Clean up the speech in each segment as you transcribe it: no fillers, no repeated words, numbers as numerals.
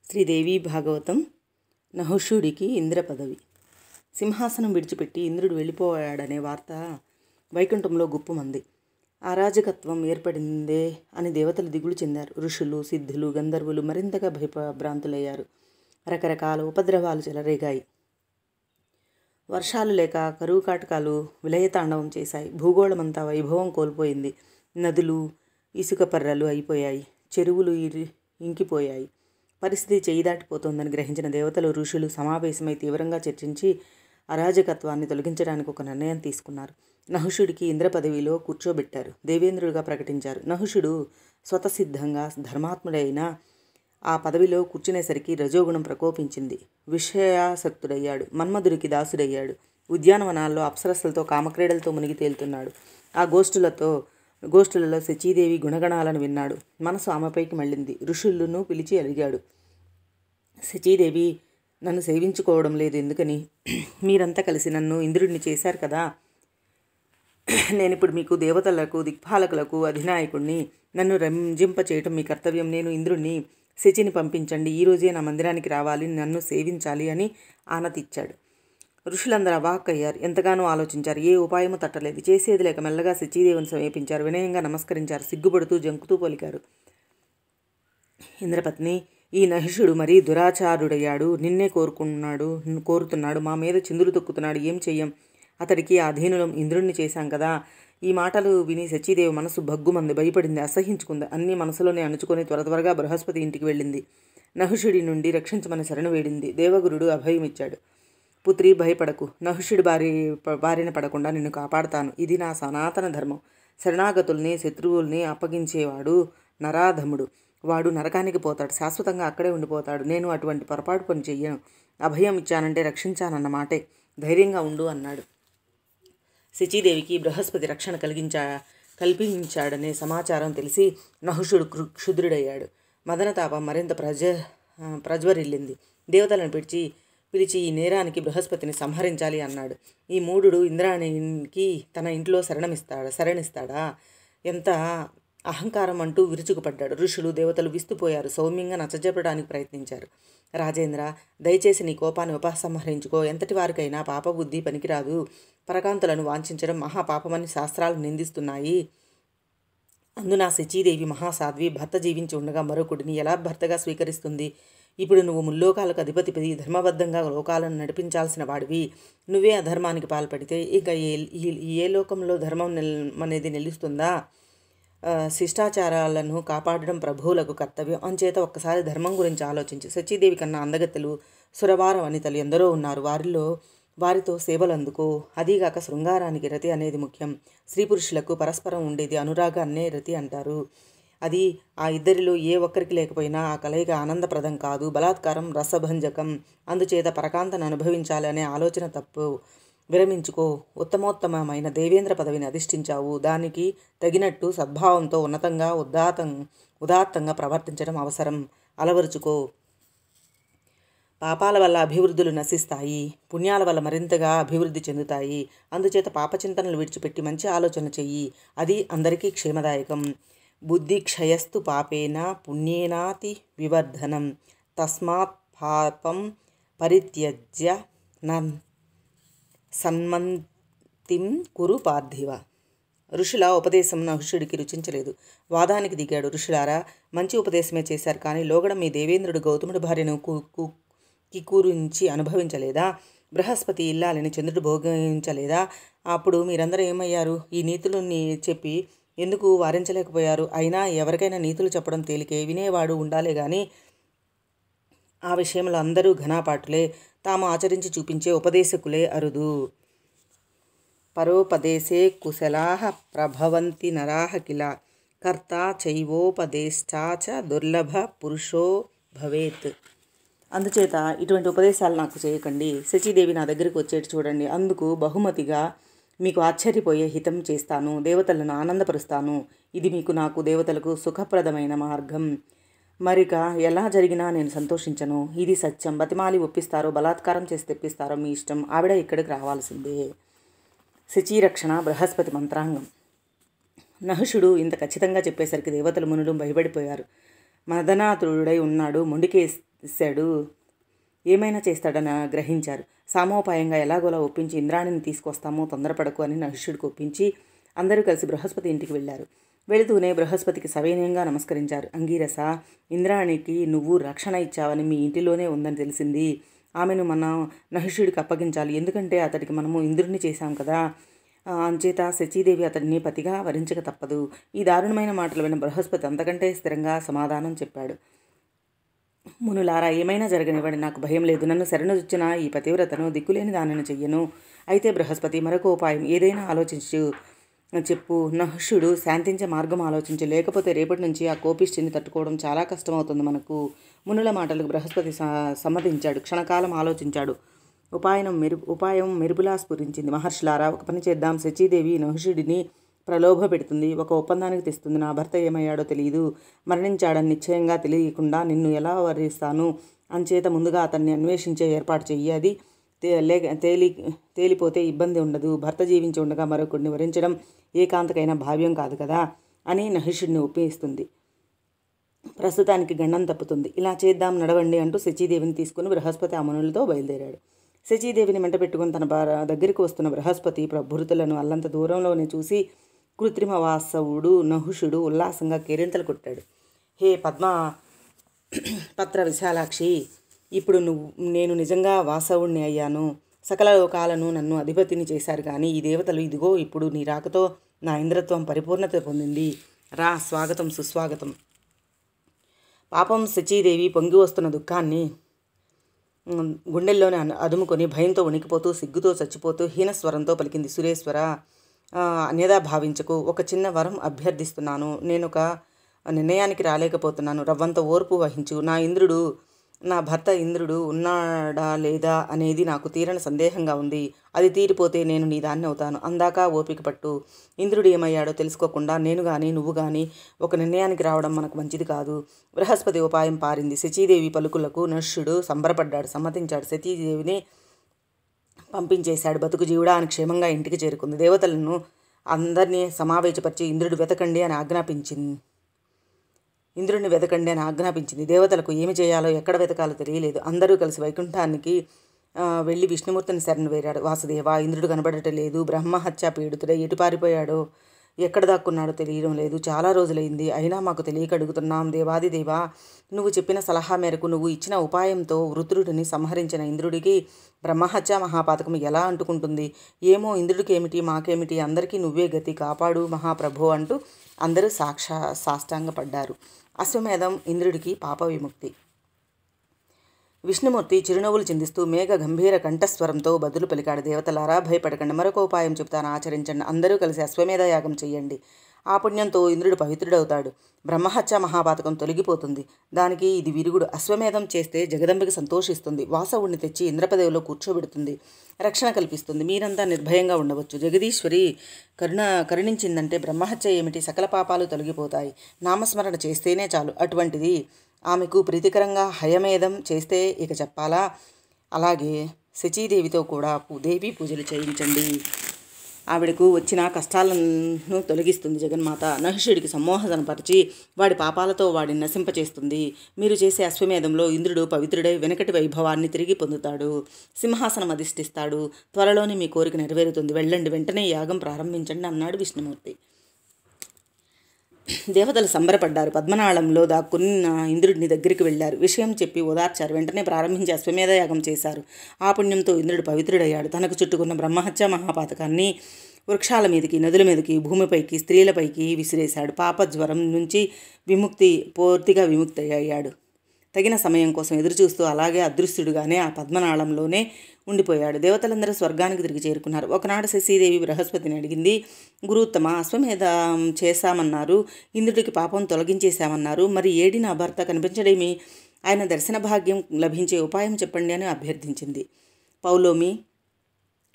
శ్రీదేవి భాగవతం. నహుషుడికి ఇంద్ర పదవి. సింహాసనం విడిచిపెట్టి ఇంద్రుడు వెళ్ళిపోయాడనే వార్త వైకుంఠంలో గుప్పుమంది. అరాజకత్వం ఏర్పడిందే అని దేవతలు దిగులు చెందారు. ఋషులు, సిద్ధులు, గంధర్వులు మరింతగా భయభ్రాంతులయ్యారు. రకరకాల ఉపద్రవాలు చెలరేగాయి. వర్షాలు లేక కరువు కాటకాలు విలయతాండవం చేశాయి. భూగోళమంతా వైభవం కోల్పోయింది. నదులు ఇసుక పర్రలు అయిపోయాయి. చెరువులు ఇంకిపోయాయి. పరిస్థితి చేయి దాటిపోతోందని గ్రహించిన దేవతలు, ఋషులు సమావేశమై తీవ్రంగా చర్చించి అరాజకత్వాన్ని తొలగించడానికి ఒక నిర్ణయం తీసుకున్నారు. నహుషుడికి ఇంద్ర పదవిలో కూర్చోబెట్టారు. దేవేంద్రుడిగా ప్రకటించారు. నహుషుడు స్వతసిద్ధంగా ధర్మాత్ముడైన ఆ పదవిలో కూర్చునేసరికి రజోగుణం ప్రకోపించింది. విషయాసక్తుడయ్యాడు. మన్మధుడికి దాసుడయ్యాడు. ఉద్యానవనాల్లో అప్సరస్సులతో కామక్రీడలతో మునిగి తేలుతున్నాడు. ఆ గోష్ఠులలో శచీదేవి గుణగణాలను విన్నాడు. మనసు ఆమెపైకి మళ్ళింది. ఋషులను పిలిచి అడిగాడు, శచీదేవి నన్ను సేవించుకోవడం లేదు ఎందుకని? మీరంతా కలిసి నన్ను ఇంద్రుడిని చేశారు కదా. నేనిప్పుడు మీకు దేవతలకు, దిక్పాలకులకు అధినాయకుడిని. నన్ను రంజింప చేయటం మీ కర్తవ్యం. నేను ఇంద్రుడిని. శచిని పంపించండి. ఈరోజే నా మందిరానికి రావాలి, నన్ను సేవించాలి అని ఆనతిచ్చాడు. ఋషులందరూ అవాక్కయ్యారు. ఎంతగానో ఆలోచించారు. ఏ ఉపాయము తట్టలేదు. చేసేది లేక మెల్లగా శచీదేవిని సమీపించారు. వినయంగా నమస్కరించారు. సిగ్గుపడుతూ జంకుతూ పలికారు, ఇంద్రపత్ని, ఈ నహుషుడు మరీ దురాచారుడయ్యాడు. నిన్నే కోరుతున్నాడు. మా మీద చిందులు తొక్కుతున్నాడు. ఏం చెయ్యం? అతడికి అధీనులం. ఇంద్రుణ్ణి చేశాం కదా. ఈ మాటలు విని శచీదేవి మనసు భగ్గుమంది. భయపడింది, అసహించుకుంది. అన్నీ మనసులోనే అణుచుకొని త్వరగా బృహస్పతి ఇంటికి వెళ్ళింది. నహుషుడి నుండి రక్షించమని శరణు వేడింది. దేవగురుడు అభయమిచ్చాడు. పుత్రి, భయపడకు. నహుషుడి బారిన పడకుండా నిన్ను కాపాడుతాను. ఇది నా సనాతన ధర్మం. శరణాగతుల్ని, శత్రువుల్ని అప్పగించేవాడు నరాధముడు. వాడు నరకానికి పోతాడు. శాశ్వతంగా అక్కడే ఉండిపోతాడు. నేను అటువంటి పొరపాటు పని చెయ్యను. అభయం ఇచ్చానంటే రక్షించానన్న మాటే. ధైర్యంగా ఉండు అన్నాడు. శచీదేవికి బృహస్పతి రక్షణ కల్పించాడనే సమాచారం తెలిసి నహుషుడు క్షుద్రుడయ్యాడు. మదనతాపం మరింత ప్రజ్వరిల్లింది. దేవతలను పిలిచి ఈ నేరానికి బృహస్పతిని సంహరించాలి అన్నాడు. ఈ మూఢుడు ఇంద్రాణికి తన ఇంట్లో శరణిస్తాడా? ఎంత అహంకారం అంటూ విరుచుకుపడ్డాడు. ఋషులు, దేవతలు విస్తుపోయారు. సౌమ్యంగా నచ్చజెప్పడానికి ప్రయత్నించారు. రాజేంద్ర, దయచేసి నీ కోపాన్ని ఉపసంహరించుకో. ఎంతటి వారికైనా పాపబుద్ధి పనికిరాదు. పరకాంతులను వాంఛించడం మహాపాపమని శాస్త్రాలు నిందిస్తున్నాయి. అందున శచీదేవి మహాసాధ్వి. భర్త జీవించి ఉండగా మరొకడిని ఎలా భర్తగా స్వీకరిస్తుంది? ఇప్పుడు నువ్వు ముల్లోకాలకు అధిపతిపది, ధర్మబద్ధంగా లోకాలను నడిపించాల్సిన వాడివి. నువ్వే అధర్మానికి పాల్పడితే ఇక ఏ లోకంలో ధర్మం అనేది నిలుస్తుందా? శిష్టాచారాలను కాపాడడం ప్రభువులకు కర్తవ్యం. అంచేత ఒక్కసారి ధర్మం గురించి ఆలోచించు. శచీదేవి కన్నా అందగత్తెలు, సురవార వనితలు ఎందరో ఉన్నారు. వారితో సేవలు అందుకో. అదీగాక శృంగారానికి రతి అనేది ముఖ్యం. స్త్రీ పురుషులకు పరస్పరం ఉండేది అనురాగాన్నే రతి అంటారు. అది ఆ ఇద్దరిలో ఏ ఒక్కరికి లేకపోయినా ఆ కలయిక ఆనందప్రదం కాదు, బలాత్కారం రసభంజకం. అందుచేత పరకాంతను అనుభవించాలి అనే ఆలోచన తప్పు. విరమించుకో. ఉత్తమోత్తమమైన దేవేంద్ర పదవిని అధిష్ఠించావు. దానికి తగినట్టు సద్భావంతో ఉన్నతంగా ఉదాత్తంగా ప్రవర్తించడం అవసరం. అలవరుచుకో. పాపాల వల్ల అభివృద్ధులు నశిస్తాయి, పుణ్యాల వల్ల మరింతగా అభివృద్ధి చెందుతాయి. అందుచేత పాపచింతనలు విడిచిపెట్టి మంచి ఆలోచన చెయ్యి. అది అందరికీ క్షేమదాయకం. బుద్ధి క్షయస్తు పాపేన పుణ్యేనాతి వివర్ధనం. తస్మాత్ పాపం పరిత్యజ్య సన్మంతిం కురు పార్థివ. ఋషుల ఉపదేశం నహుషుడికి రుచించలేదు. వాదానికి దిగాడు. ఋషులారా, మంచి ఉపదేశమే చేశారు, కానీ లోగడ మీ దేవేంద్రుడు గౌతముడి భార్యను కికూరించి అనుభవించలేదా? బృహస్పతి ఇల్లాలని చంద్రుడు భోగించలేదా? అప్పుడు మీరందరూ ఏమయ్యారు? ఈ నీతులని చెప్పి ఎందుకు వారించలేకపోయారు? అయినా ఎవరికైనా నీతులు చెప్పడం తేలికే, వినేవాడు ఉండాలే గాని ఆ విషయంలో అందరూ ఘనాపాటులే. తాము ఆచరించి చూపించే ఉపదేశకులే అరుదు. పరోపదేశే కుశలాః ప్రభవంతి నరాః కిల. కర్త చైవోపదేష్టా చ దుర్లభ పురుషో భవేత్. అందుచేత ఇటువంటి ఉపదేశాలు నాకు చేయకండి. శచీదేవి నా దగ్గరికి వచ్చేటి చూడండి. అందుకు బహుమతిగా మీకు ఆశ్చర్యపోయే హితం చేస్తాను. దేవతలను ఆనందపరుస్తాను. ఇది మీకు, నాకు, దేవతలకు సుఖప్రదమైన మార్గం. మరిక ఎలా జరిగినా నేను సంతోషించను. ఇది సత్యం. బతిమాలి ఒప్పిస్తారో, బలాత్కారం చేసి తెప్పిస్తారో మీ ఇష్టం. ఆవిడ ఇక్కడికి రావాల్సిందే. శచీరక్షణ బృహస్పతి మంత్రాంగం. నహుషుడు ఇంత ఖచ్చితంగా చెప్పేసరికి దేవతలు మునులు భయపడిపోయారు. మదనాతుడై ఉన్నాడు, ఏమైనా చేస్తాడని గ్రహించారు. సామోపాయంగా ఎలాగోలా ఒప్పించి ఇంద్రాణిని తీసుకొస్తామో, తొందరపడకు అని నహుషుడికి ఒప్పించి అందరూ కలిసి బృహస్పతి ఇంటికి వెళ్ళారు. వెళుతూనే బృహస్పతికి సవినయంగా నమస్కరించారు. అంగీరస, ఇంద్రాణికి నువ్వు రక్షణ ఇచ్చావని మీ ఇంటిలోనే ఉందని తెలిసింది. ఆమెను మనం నహుషుడికి అప్పగించాలి. ఎందుకంటే అతడికి మనము ఇంద్రుడిని చేశాం కదా. అంచేత శచీదేవి అతడిని పతిగా వరించక తప్పదు. ఈ దారుణమైన మాటలు విన్న బృహస్పతి అంతకంటే స్థిరంగా సమాధానం చెప్పాడు. మునులారా, ఏమైనా జరగనివ్వండి, నాకు భయం లేదు. నన్ను శరణుజొచ్చిన ఈ పతివ్రతను దిక్కులేని దానిని చెయ్యను. అయితే బృహస్పతి, మరొక ఉపాయం ఏదైనా ఆలోచించు చెప్పు. నహుషుడు శాంతించే మార్గం ఆలోచించు. లేకపోతే రేపటి నుంచి ఆ కోపిష్టిని తట్టుకోవడం చాలా కష్టమవుతుంది మనకు. మునుల మాటలకు బృహస్పతి సమ్మతించాడు. క్షణకాలం ఆలోచించాడు. ఉపాయం మెరుపులా స్ఫురించింది. మహర్షులారా, ఒక పని చేద్దాం. శచీదేవి నహుషుడిని ప్రలోభ పెడుతుంది, ఒక ఒప్పందానికి తెస్తుంది. నా భర్త ఏమయ్యాడో తెలియదు, మరణించాడని నిశ్చయంగా తెలియకుండా నిన్ను ఎలా వరిస్తాను. అంచేత ముందుగా అతన్ని అన్వేషించే ఏర్పాటు చెయ్యి. అది తేలిపోతే ఇబ్బంది ఉండదు. భర్త జీవించి ఉండగా మరొకరిని వరించడం ఏకాంతకైనా భావ్యం కాదు కదా అని నహుషుడిని ఒప్పిస్తుంది. ప్రస్తుతానికి గండం తప్పుతుంది. ఇలా చేద్దాం, నడవండి అంటూ శచీదేవిని తీసుకుని బృహస్పతి ఆ మునులతో బయలుదేరాడు. శచీదేవిని వెంట పెట్టుకుని తన దగ్గరికి వస్తున్న బృహస్పతి ప్రభృతులను అల్లంత దూరంలోనే చూసి కృత్రిమ వాసవుడు నహుషుడు ఉల్లాసంగా కేరింతలు కొట్టాడు. హే పత్ర విశాలాక్షి, ఇప్పుడు నేను నిజంగా వాసవుణ్ణి అయ్యాను. సకల లోకాలను నన్ను అధిపతిని చేశారు కానీ ఈ దేవతలు ఇదిగో ఇప్పుడు నీ రాకతో నా ఇంద్రత్వం పరిపూర్ణత పొందింది. రా, స్వాగతం సుస్వాగతం. పాపం శచీదేవి పొంగి వస్తున్న దుఃఖాన్ని గుండెల్లోనే అదుముకొని భయంతో వణికిపోతూ సిగ్గుతో చచ్చిపోతూ హీనస్వరంతో పలికింది. సురేశ్వర, అన్యదా భావించకు. ఒక చిన్న వరం అభ్యర్థిస్తున్నాను. నేనొక నిర్ణయానికి రాలేకపోతున్నాను. రవ్వంత ఓర్పు వహించు. నా భర్త ఇంద్రుడు ఉన్నాడా లేదా అనేది నాకు తీరని సందేహంగా ఉంది. అది తీరిపోతే నేను నీ దాన్ని అవుతాను. అందాక ఓపిక పట్టు. ఇంద్రుడు ఏమయ్యాడో తెలుసుకోకుండా నేను కానీ నువ్వు కానీ ఒక నిర్ణయానికి రావడం మనకు మంచిది కాదు. బృహస్పతి ఉపాయం పారింది. శచీదేవి పలుకులకు నహుషుడు సంబరపడ్డాడు, సమ్మతించాడు. శచీదేవిని పంపించేశాడు. బతుకు జీవుడా అని క్షేమంగా ఇంటికి చేరుకుంది. దేవతలను అందరినీ సమావేశపరిచి ఇంద్రుడిని వెతకండి అని ఆజ్ఞాపించింది. దేవతలకు ఏమి చేయాలో ఎక్కడ వెతకాలో తెలియలేదు. అందరూ కలిసి వైకుంఠానికి వెళ్ళి విష్ణుమూర్తిని శరణు వేరాడు. వాసుదేవ, ఇంద్రుడు కనబడటం లేదు. బ్రహ్మహత్య పీడితుడై ఎటు పారిపోయాడో, ఎక్కడ దాక్కున్నాడో తెలియడం లేదు. చాలా రోజులైంది, అయినా మాకు తెలియక అడుగుతున్నాం. దేవాదిదేవా, నువ్వు చెప్పిన సలహా మేరకు నువ్వు ఇచ్చిన ఉపాయంతో వృత్రుడిని సంహరించిన ఇంద్రుడికి బ్రహ్మహత్య మహాపాతకం ఎలా అంటుకుంటుంది? ఏమో, ఇంద్రుడికి ఏమిటి, మాకేమిటి, అందరికీ నువ్వే గతి, కాపాడు మహాప్రభో అంటూ అందరూ సాష్టాంగపడ్డారు. అశ్వమేధం ఇంద్రుడికి పాప విముక్తి. విష్ణుమూర్తి చిరునవ్వులు చిందిస్తూ మేఘ గంభీర కంఠస్వరంతో బదులు పలికాడు. దేవతలారా, భయపడకండి, మరొక ఉపాయం చెబుతాను, ఆచరించండి. అందరూ కలిసి అశ్వమేధ యాగం చెయ్యండి. ఆ పుణ్యంతో ఇంద్రుడు పవిత్రుడవుతాడు. బ్రహ్మహత్య మహాపాతకం తొలగిపోతుంది. దానికి ఇది విరుగుడు. అశ్వమేధం చేస్తే జగదంబిక సంతోషిస్తుంది. వాసవుణ్ణి తెచ్చి ఇంద్రపదవిలో కూర్చోబెడుతుంది, రక్షణ కల్పిస్తుంది. మీరంతా నిర్భయంగా ఉండవచ్చు. జగదీశ్వరి కరుణించిందంటే బ్రహ్మహత్య ఏమిటి, సకల పాపాలు తొలగిపోతాయి. నామస్మరణ చేస్తేనే చాలు. అటువంటిది ఆమెకు ప్రీతికరంగా హయమేధం చేస్తే ఇక చెప్పాలా? అలాగే శచీదేవితో కూడా దేవీ పూజలు చేయించండి. ఆవిడకు వచ్చిన కష్టాలను తొలగిస్తుంది జగన్మాత. నహుషుడికి సమ్మోహనపరిచి వాడి పాపాలతో వాడిని నశింపచేస్తుంది. మీరు చేసే అశ్వమేధంలో ఇంద్రుడు పవిత్రుడై వెనకటి వైభవాన్ని తిరిగి పొందుతాడు, సింహాసనం అధిష్ఠిస్తాడు. త్వరలోనే మీ కోరిక నెరవేరుతుంది. వెళ్ళండి, వెంటనే యాగం ప్రారంభించండి అన్నాడు విష్ణుమూర్తి. దేవతలు సంబరపడ్డారు. పద్మనాళంలో దాక్కున్న ఇంద్రుడిని దగ్గరికి వెళ్ళారు. విషయం చెప్పి ఓదార్చారు. వెంటనే ప్రారంభించి అశ్వమేధ యాగం చేశారు. ఆ పుణ్యంతో ఇంద్రుడు పవిత్రుడయ్యాడు. తనకు చుట్టుకున్న బ్రహ్మహత్య మహాపాతకాన్ని వృక్షాల మీదకి, నదుల మీదకి, భూమిపైకి, స్త్రీలపైకి విసిరేశాడు. పాపజ్వరం నుంచి పూర్తిగా విముక్తి అయ్యాడు. తగిన సమయం కోసం ఎదురుచూస్తూ అలాగే అదృశ్యుడుగానే ఆ పద్మనాళంలోనే ఉండిపోయాడు. దేవతలందరూ స్వర్గానికి తిరిగి చేరుకున్నారు. ఒకనాడు శశీదేవి బృహస్పతిని అడిగింది. గురుత్తమ, అశ్వమేధం చేశామన్నారు, ఇంద్రుడికి పాపం తొలగించేశామన్నారు, మరి ఏడి నా భర్త కనిపించడేమి? ఆయన దర్శన భాగ్యం లభించే ఉపాయం చెప్పండి అని అభ్యర్థించింది. పౌలోమి,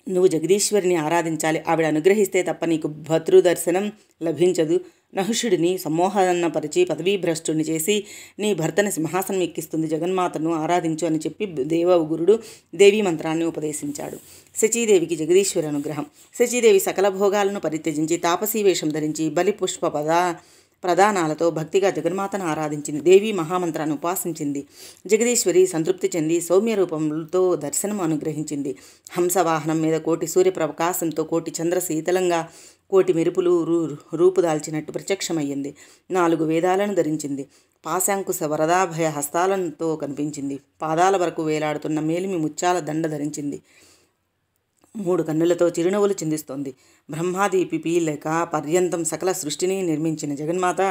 నువ్వు జగదీశ్వరిని ఆరాధించాలి. ఆవిడ అనుగ్రహిస్తే తప్ప నీకు భర్తృదర్శనం లభించదు. నహుషుడిని సమ్మోహనపరిచి పదవీభ్రష్టుని చేసి నీ భర్తని సింహాసనం ఎక్కిస్తుంది. జగన్మాతను ఆరాధించు అని చెప్పి దేవగురుడు దేవీ మంత్రాన్ని ఉపదేశించాడు. శచీదేవికి జగదీశ్వరి అనుగ్రహం. శచీదేవి సకల భోగాలను పరిత్యజించి తాపసీ వేషం ధరించి బలి పుష్ప ప్రధానాలతో భక్తిగా జగన్మాతను ఆరాధించింది. దేవి మహామంత్రాన్ని ఉపాసించింది. జగదీశ్వరి సంతృప్తి చెంది సౌమ్య రూపంతో దర్శనం అనుగ్రహించింది. హంసవాహనం మీద కోటి సూర్యప్రకాశంతో కోటి చంద్ర శీతలంగా కోటి మెరుపులు రూపుదాల్చినట్టు ప్రత్యక్షమయ్యింది. 4 వేదాలను ధరించింది. పాశాంకుశ వరదాభయ హస్తాలతో కనిపించింది. పాదాల వరకు వేలాడుతున్న మేలిమి ముత్యాల దండ ధరించింది. 3 కన్నులతో చిరునవ్వులు చిందిస్తోంది. బ్రహ్మాది పిపీలిక పర్యంతం సకల సృష్టిని నిర్మించిన జగన్మాత,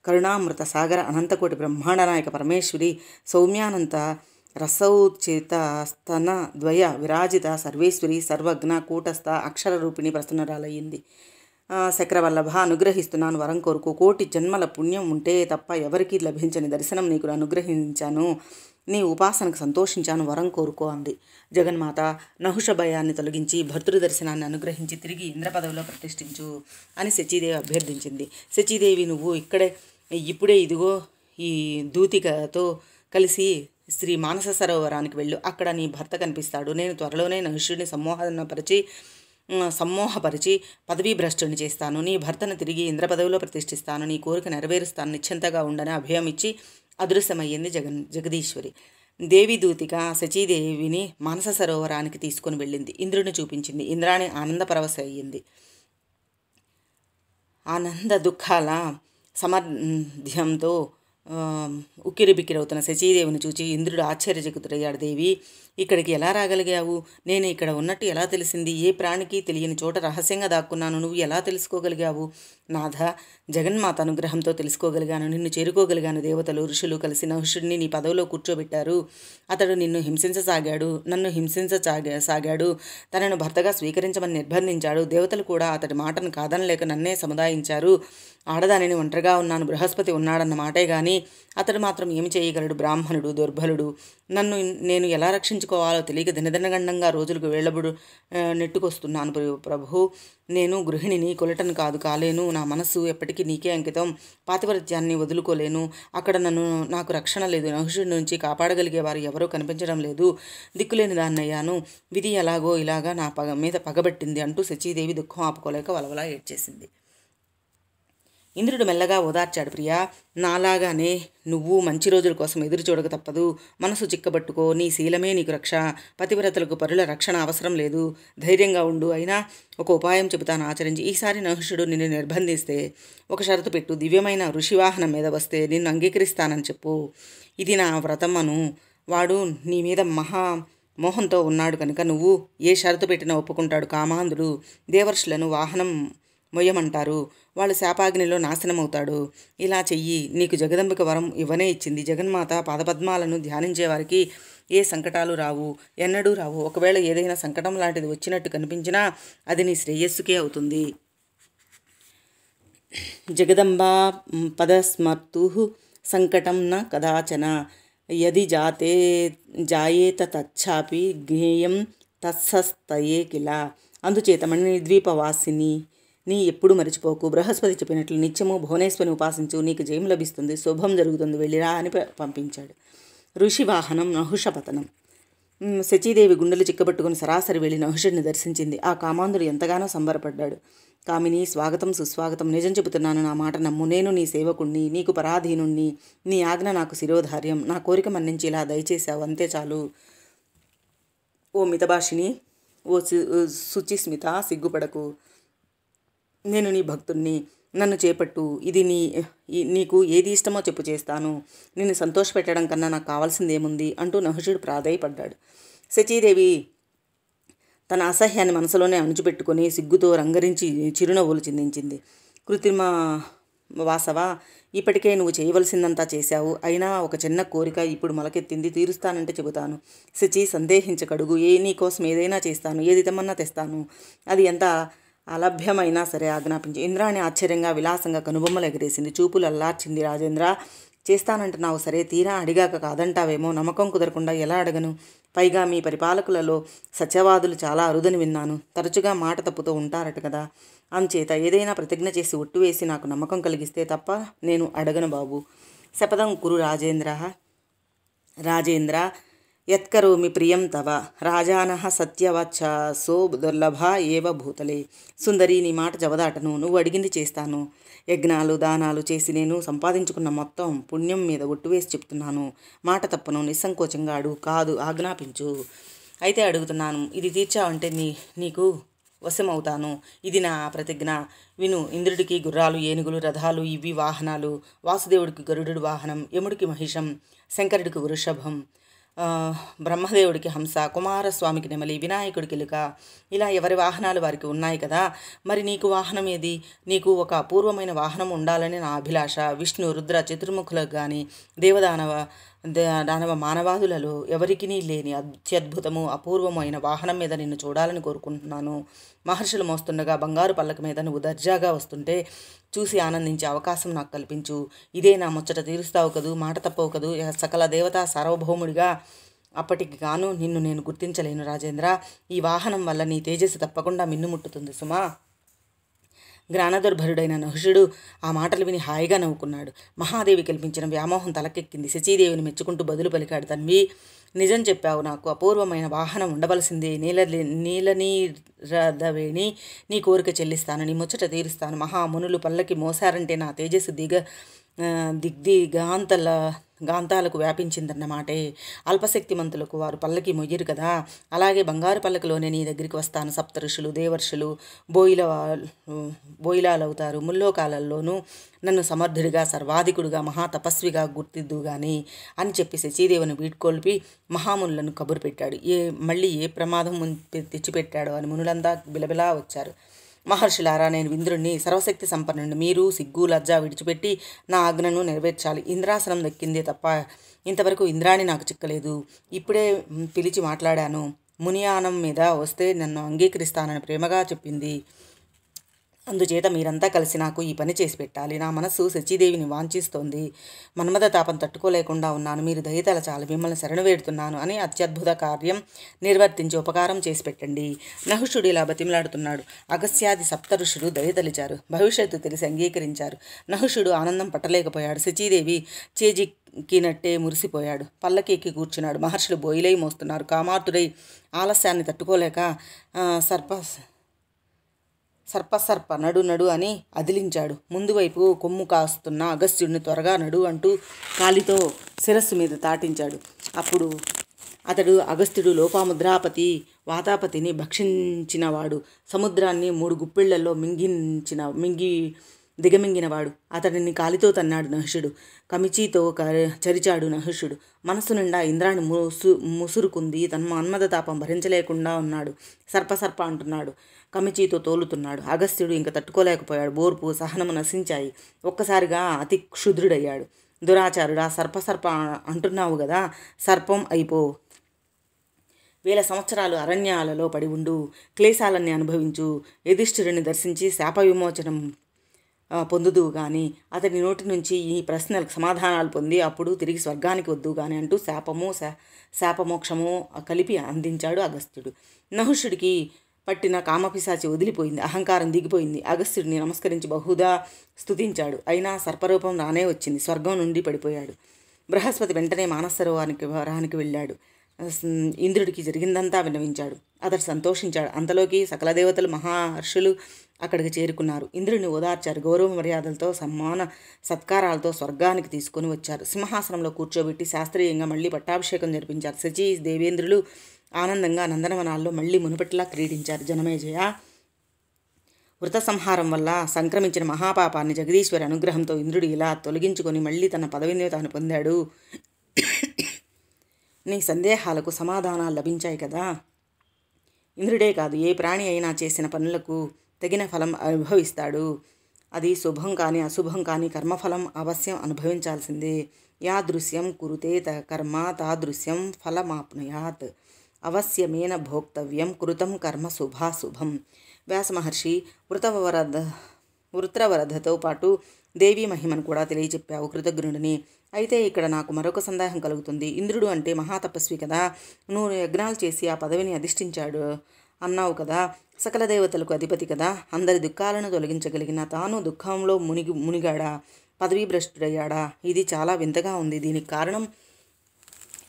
కరుణామృత సాగర అనంతకోటి బ్రహ్మాండనాయక పరమేశ్వరి, సౌమ్యానంత రసౌచిత స్తన ద్వయ విరాజిత సర్వేశ్వరి, సర్వజ్ఞ కూటస్థ అక్షర రూపిణి ప్రసన్నరాలయ్యింది. శక్రవల్లభ, అనుగ్రహిస్తున్నాను, వరం కోరుకో. కోటి జన్మల పుణ్యం ఉంటే తప్ప ఎవరికీ లభించని దర్శనం నీకు అనుగ్రహించాను. నీ ఉపాసనకు సంతోషించాను, వరం కోరుకో అంది. జగన్మాత నహుష భయాన్ని తొలగించి భర్తృ దర్శనాన్ని అనుగ్రహించి తిరిగి ఇంద్ర పదవిలో ప్రతిష్ఠించు అని శచీదేవి అభ్యర్థించింది. శచీదేవి, నువ్వు ఇప్పుడే ఇదిగో ఈ దూతికతో కలిసి శ్రీ మానస సరోవరానికి వెళ్ళు. అక్కడ నీ భర్త కనిపిస్తాడు. నేను త్వరలోనే నహుషుడిని సమ్మోహపరిచి పదవీ భ్రష్టుని చేస్తాను. నీ భర్తను తిరిగి ఇంద్ర పదవిలో ప్రతిష్ఠిస్తాను. నీ కోరిక నెరవేరుస్తాను, నిశ్చింతగా ఉండని అభయం ఇచ్చి అదృశ్యమయ్యింది జగదీశ్వరి. దేవి దూతిక శచీదేవిని మానస సరోవరానికి తీసుకుని వెళ్ళింది. ఇంద్రుని చూపించింది. ఇంద్రాణి ఆనందపరవశ అయ్యింది. ఆనంద దుఃఖాల సమర్థ్యంతో ఉక్కిరిబిక్కిరవుతున్న శచీదేవిని చూచి ఇంద్రుడు ఆశ్చర్యచకితుడయ్యాడు. దేవి, ఇక్కడికి ఎలా రాగలిగావు? నేను ఇక్కడ ఉన్నట్టు ఎలా తెలిసింది? ఏ ప్రాణికి తెలియని చోట రహస్యంగా దాక్కున్నాను. నువ్వు ఎలా తెలుసుకోగలిగావు? నాథ, జగన్మాత అనుగ్రహంతో తెలుసుకోగలిగాను. నిన్ను చేరుకోగలిగాను. దేవతలు ఋషులు కలిసి నహుషుడిని నీ పదవిలో కూర్చోబెట్టారు. అతడు నన్ను హింసించసాగాడు. తనను భర్తగా స్వీకరించమని నిర్బంధించాడు. దేవతలు కూడా అతడి మాటను కాదనలేక నన్నే సముదాయించారు. ఆడదానిని ఒంటరిగా ఉన్నాను, బృహస్పతి ఉన్నాడన్న మాటే గాని అతడు మాత్రం ఏమి చేయగలడు? బ్రాహ్మణుడు, దుర్బలుడు. నేను ఎలా రక్షించుకోవాలో తెలియక దినదినగండంగా రోజులకు నెట్టుకొస్తున్నాను ప్రభు. నేను గృహిణిని, కొలటను కాలేను. నా మనస్సు ఎప్పటికీ నీకే అంకితం. పాతివ్రత్యాన్ని వదులుకోలేను. అక్కడ నాకు రక్షణ లేదు. నహుషుడి నుంచి కాపాడగలిగేవారు ఎవరూ కనిపించడం లేదు. దిక్కులేని దాన్నయ్యాను. విధి ఎలాగో ఇలాగా నా మీద పగబట్టింది అంటూ శచీదేవి దుఃఖం ఆపుకోలేక వలవలా ఏడ్చేసింది. ఇంద్రుడు మెల్లగా ఓదార్చాడు. ప్రియా, నాలాగానే నువ్వు మంచి రోజుల కోసం ఎదురు చూడక తప్పదు. మనసు చిక్కబట్టుకో. నీ శీలమే నీకు రక్ష. పతివ్రతలకు పరుల రక్షణ అవసరం లేదు. ధైర్యంగా ఉండు. అయినా ఒక ఉపాయం చెబుతాను, ఆచరించి. ఈసారి నహుషుడు నిన్ను నిర్బంధిస్తే ఒక షరతు పెట్టు. దివ్యమైన ఋషివాహనం మీద వస్తే నిన్ను అంగీకరిస్తానని చెప్పు. ఇది నా వ్రతం అను. వాడు నీ మీద మోహంతో ఉన్నాడు కనుక నువ్వు ఏ షరతు పెట్టినా ఒప్పుకుంటాడు. కామాంధుడు. దేవర్షులను వాహనం మొయ్యమంటారు. వాళ్ళు శాపాగ్నిలో నాశనమవుతాడు. ఇలా చెయ్యి. నీకు జగదంబిక వరం ఇవ్వనే ఇచ్చింది. జగన్మాత పాదపద్మాలను ధ్యానించే వారికి ఏ సంకటాలు రావు, ఎన్నడూ రావు. ఒకవేళ ఏదైనా సంకటం లాంటిది వచ్చినట్టు కనిపించినా అది నీ శ్రేయస్సుకే అవుతుంది. జగదంబా పదస్మర్తు సంకటం న కదాచన యది జాయేత తచ్చాపి జ్ఞేయం తత్సస్తయే కిల. అందుచేత మణిద్వీపవాసిని నీ ఎప్పుడు మరిచిపోకు. బృహస్పతి చెప్పినట్లు నిత్యము భువనేశ్వరిని ఉపాసించు. నీకు జయం లభిస్తుంది, శుభం జరుగుతుంది, వెళ్ళిరా అని పంపించాడు. ఋషివాహనం నహుషపతనం. శచీదేవి గుండెలు చిక్కబట్టుకుని సరాసరి వెళ్ళి నహుషుడిని దర్శించింది. ఆ కామాంధుడు ఎంతగానో సంబరపడ్డాడు. కామిని, స్వాగతం సుస్వాగతం. నిజం చెబుతున్నాను, నా మాట నమ్ము. నేను నీ సేవకుణ్ణి, నీకు పరాధీనుణ్ణి. నీ ఆజ్ఞ నాకు శిరోధార్యం. నా కోరిక మన్నించి ఇలా దయచేశావు, అంతే చాలు. ఓ మితభాషిని, ఓ శుచిస్మిత, సిగ్గుపడకు. నేను నీ భక్తుణ్ణి. నన్ను చేపట్టు. నీకు ఏది ఇష్టమో చెప్పు, చేస్తాను. నిన్ను సంతోషపెట్టడం కన్నా నాకు కావాల్సిందేముంది అంటూ నహుషుడు ప్రాధేయపడ్డాడు. శచీదేవి తన అసహ్యాన్ని మనసులోనే అణుచిపెట్టుకుని సిగ్గుతో రంగరించి చిరునవ్వులు చిందించింది. కృత్రిమ వాసవ, ఇప్పటికే నువ్వు చేయవలసిందంతా చేశావు. అయినా ఒక చిన్న కోరిక ఇప్పుడు మొలకెత్తింది, తీరుస్తానంటే చెబుతాను. శచి, సందేహించకడుగు. నీకోసం ఏదైనా చేస్తాను, ఏది తెమ్మన్నా తెస్తాను. అది ఎంత అలభ్యమైనా సరే ఆజ్ఞాపించి. ఇంద్రాణి ఆశ్చర్యంగా విలాసంగా కనుబొమ్మలు ఎగరేసింది. చూపులు అల్లార్చింది. రాజేంద్ర, చేస్తానంటున్నావు సరే, తీరా అడిగాక కాదంటావేమో. నమ్మకం కుదరకుండా ఎలా అడగను? పైగా మీ పరిపాలకులలో సత్యవాదులు చాలా అరుదని విన్నాను. తరచుగా మాట తప్పుతూ ఉంటారట కదా. అంచేత ఏదైనా ప్రతిజ్ఞ చేసి ఒట్టు వేసి నాకు నమ్మకం కలిగిస్తే తప్ప నేను అడగను బాబు. శపథం కురు రాజేంద్ర. యత్కరోమి ప్రియం తవ రాజానః సత్యవచ్చసో దుర్లభ ఏవ భూతలే. సుందరి, నీ మాట జవదాటను, నువ్వు అడిగింది చేస్తాను. యజ్ఞాలు దానాలు చేసి నేను సంపాదించుకున్న మొత్తం పుణ్యం మీద ఒట్టువేసి చెప్తున్నాను. మాట తప్పను, నిస్సంకోచంగా అడుగు, కాదు ఆజ్ఞాపించు. అయితే అడుగుతున్నాను, ఇది తీర్చావంటే నీకు వశమవుతాను. ఇది నా ప్రతిజ్ఞ. విను. ఇంద్రుడికి గుర్రాలు, ఏనుగులు, రథాలు ఇవి వాహనాలు. వాసుదేవుడికి గరుడు వాహనం, యముడికి మహిషం, శంకరుడికి వృషభం, బ్రహ్మదేవుడికి హంస, కుమారస్వామికి నెమలి, వినాయకుడికి ఎలుక. ఇలా ఎవరి వాహనాలు వారికి ఉన్నాయి కదా. మరి నీకు వాహనం ఏది? నీకు ఒక అపూర్వమైన వాహనం ఉండాలని నా అభిలాష. విష్ణు, రుద్ర, చతుర్ముఖులకు కానీ దానవ మానవాదులలో ఎవరికి లేని అత్యద్భుతము అపూర్వమైన వాహనం మీద నిన్ను చూడాలని కోరుకుంటున్నాను. మహర్షులు మోస్తుండగా బంగారు పల్లక మీద నువ్వు దర్జాగా వస్తుంటే చూసి ఆనందించే అవకాశం నాకు కల్పించు. ఇదే నా ముచ్చట తీరుస్తావు కదూ, మాట తప్పవు కదూ. సకల దేవతా సార్వభౌముడిగా అప్పటికి గాను నిన్ను నేను గుర్తించలేను రాజేంద్ర. ఈ వాహనం వల్ల నీ తేజస్సు తప్పకుండా మిన్నుముట్టుతుంది సుమా. జ్ఞానదుర్భరుడైన నహుషుడు ఆ మాటలు విని హాయిగా నవ్వుకున్నాడు. మహాదేవి కల్పించిన వ్యామోహం తలకెక్కింది. శచీదేవిని మెచ్చుకుంటూ బదులు పలికాడు. తన్వి, నిజం చెప్పావు. నాకు అపూర్వమైన వాహనం ఉండవలసిందే. నీలనీరదవేణి, నీ కోరిక చెల్లిస్తాను, నీ ముచ్చట తీరుస్తాను. మహామునులు పల్లకి మోసారంటే నా తేజస్సు గాంతాలకు వ్యాపించిందన్నమాటే. అల్పశక్తిమంతులకు వారు పల్లకి మొయ్యరు కదా. అలాగే బంగారు పల్లకిలోనే నీ దగ్గరికి వస్తాను. సప్త ఋషులు, దేవర్షులు బోయిలాలవుతారు. ముల్లోకాలలోనూ నన్ను సమర్థుడిగా, సర్వాధికుడిగా, మహాతపస్విగా గుర్తిద్దుగాని అని చెప్పి శచీదేవిని వీడ్కొల్పి మహామునులను కబురు పెట్టాడు. మళ్ళీ ఏ ప్రమాదం తెచ్చిపెట్టాడో అని మునులంతా బిలబిలా వచ్చారు. మహర్షులారా, నేను ఇంద్రుణ్ణి, సర్వశక్తి సంపన్నుడిని. మీరు సిగ్గు లజ్జ విడిచిపెట్టి నా ఆజ్ఞను నెరవేర్చాలి. ఇంద్రాసనం దక్కిందే తప్ప ఇంతవరకు ఇంద్రాణి నాకు చిక్కలేదు. ఇప్పుడే పిలిచి మాట్లాడాను. మునియానం మీద వస్తే నన్ను అంగీకరిస్తానని ప్రేమగా చెప్పింది. అందుచేత మీరంతా కలిసి నాకు ఈ పని చేసి పెట్టాలి. నా మనస్సు శచీదేవిని వాంఛిస్తోంది. మన్మథ తాపం తట్టుకోలేకుండా ఉన్నాను. మీరు దయతలచాలి. మిమ్మల్ని శరణు వేడుతున్నాను అని అత్యద్భుత కార్యం నిర్వర్తించి ఉపకారం చేసి పెట్టండి. నహుషుడు ఇలా బతిమలాడుతున్నాడు. అగస్త్యాది సప్త ఋషులు దయతలిచారు. భవిష్యత్తు తెలిసి అంగీకరించారు. నహుషుడు ఆనందం పట్టలేకపోయాడు. శచీదేవి చేజిక్కినట్టే మురిసిపోయాడు. పల్లకి ఎక్కి కూర్చున్నాడు. మహర్షులు బోయిలై మోస్తున్నారు. కామార్తుడై ఆలస్యాన్ని తట్టుకోలేక సర్ప నడు అని అదిలించాడు. ముందు వైపు కొమ్ము కాస్తున్న అగస్త్యుడిని త్వరగా నడు అంటూ కాలితో శిరస్సు మీద తాటించాడు. అప్పుడు అతడు అగస్త్యుడు లోపాముద్రాపతి వాతాపతిని భక్షించినవాడు, సముద్రాన్ని 3 గుప్పిళ్లలో దిగమింగినవాడు. అతడిని కాలితో తన్నాడు నహుషుడు. కమిచీతో చరిచాడు నహుషుడు. మనస్సు నిండా ఇంద్రాణి ముసురుకుంది. తన మన్మథ తాపం భరించలేకుండా ఉన్నాడు. సర్ప అంటున్నాడు. కమిచీతో తోలుతున్నాడు. అగస్త్యుడు ఇంక తట్టుకోలేకపోయాడు. బోర్పు సహనము నశించాయి. ఒక్కసారిగా అతి క్షుద్రుడయ్యాడు. దురాచారుడా, సర్ప అంటున్నావు గదా, సర్పం అయిపో. 1000 సంవత్సరాలు అరణ్యాలలో పడి ఉండు, క్లేశాలన్నీ అనుభవించు. యుధిష్ఠిరుని దర్శించి శాప విమోచనం పొందుదువు గాని, అతని నోటి నుంచి ఈ ప్రశ్నలకు సమాధానాలు పొంది అప్పుడు తిరిగి స్వర్గానికి వద్దు గాని అంటూ శాపమోక్షము కలిపి అందించాడు అగస్త్యుడు. నహుషుడికి పట్టిన కామపిశాచి వదిలిపోయింది. అహంకారం దిగిపోయింది. అగస్త్యుడిని నమస్కరించి బహుదా స్తుతించాడు. అయినా సర్పరూపం రానే వచ్చింది. స్వర్గం నుండి పడిపోయాడు. బృహస్పతి వెంటనే మానసరోవరానికి వెళ్ళాడు. ఇంద్రుడికి జరిగిందంతా విన్నవించాడు. అతడు సంతోషించాడు. అంతలోకి సకల దేవతలు మహర్షులు అక్కడికి చేరుకున్నారు. ఇంద్రుడిని ఓదార్చారు. గౌరవ మర్యాదలతో సమ్మాన సత్కారాలతో స్వర్గానికి తీసుకొని వచ్చారు. సింహాసనంలో కూర్చోబెట్టి శాస్త్రీయంగా మళ్ళీ పట్టాభిషేకం జరిపించారు. శచీ దేవేంద్రులు ఆనందంగా నందనవనాల్లో మళ్ళీ మునుపటిలా క్రీడించారు. జనమేజయ వృత సంహారం వల్ల సంక్రమించిన మహాపాపాన్ని జగదీశ్వరి అనుగ్రహంతో ఇంద్రుడు ఇలా తొలగించుకొని మళ్ళీ తన పదవిని తాను పొందాడు. నీ సందేహాలకు సమాధానాలు లభించాయి కదా. ఇంద్రుడే కాదు, ఏ ప్రాణి అయినా చేసిన పనులకు తగిన ఫలం అనుభవిస్తాడు. అది శుభం కానీ అశుభం కానీ కర్మఫలం అవశ్యం అనుభవించాల్సిందే. యాదృశ్యం కురుతే కర్మ తాదృశ్యం ఫలమాప్నుయాత్. అవశ్యమేన భోక్తవ్యం కృతం కర్మ శుభాశుభం. వ్యాసమహర్షి వృత్రవరధతో పాటు దేవీ మహిమను కూడా తెలియచెప్పావు కృతజ్ఞుడిని. అయితే ఇక్కడ నాకు మరొక సందేహం కలుగుతుంది. ఇంద్రుడు అంటే మహాతపస్వి కదా. నువ్వు యజ్ఞాలు చేసి ఆ పదవిని అధిష్ఠించాడు అన్నావు కదా. సకల దేవతలకు అధిపతి కదా. అందరి దుఃఖాలను తొలగించగలిగిన తాను దుఃఖంలో మునిగాడా, పదవీ భ్రష్టుడయ్యాడా? ఇది చాలా వింతగా ఉంది. దీనికి కారణం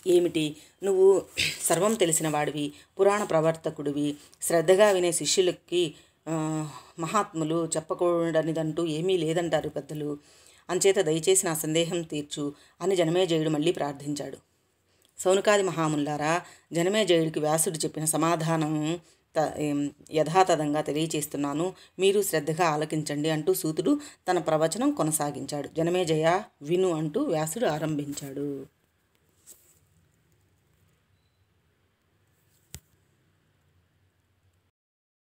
ఏమిటి? నువ్వు సర్వం తెలిసిన వాడివి, పురాణ ప్రవర్తకుడివి, శ్రద్ధగా వినే శిష్యులకి మహాత్ములు చెప్పకూడనిదంటూ ఏమీ లేదంటారు పెద్దలు. అంచేత దయచేసి నా సందేహం తీర్చు అని జనమేజయుడు మళ్ళీ ప్రార్థించాడు. సౌనకాది మహాముల్లారా, జనమేజయుడికి వ్యాసుడు చెప్పిన సమాధానం యథాతథంగా తెలియచేస్తున్నాను, మీరు శ్రద్ధగా ఆలకించండి అంటూ సూతుడు తన ప్రవచనం కొనసాగించాడు. జనమేజయ విను అంటూ వ్యాసుడు ఆరంభించాడు.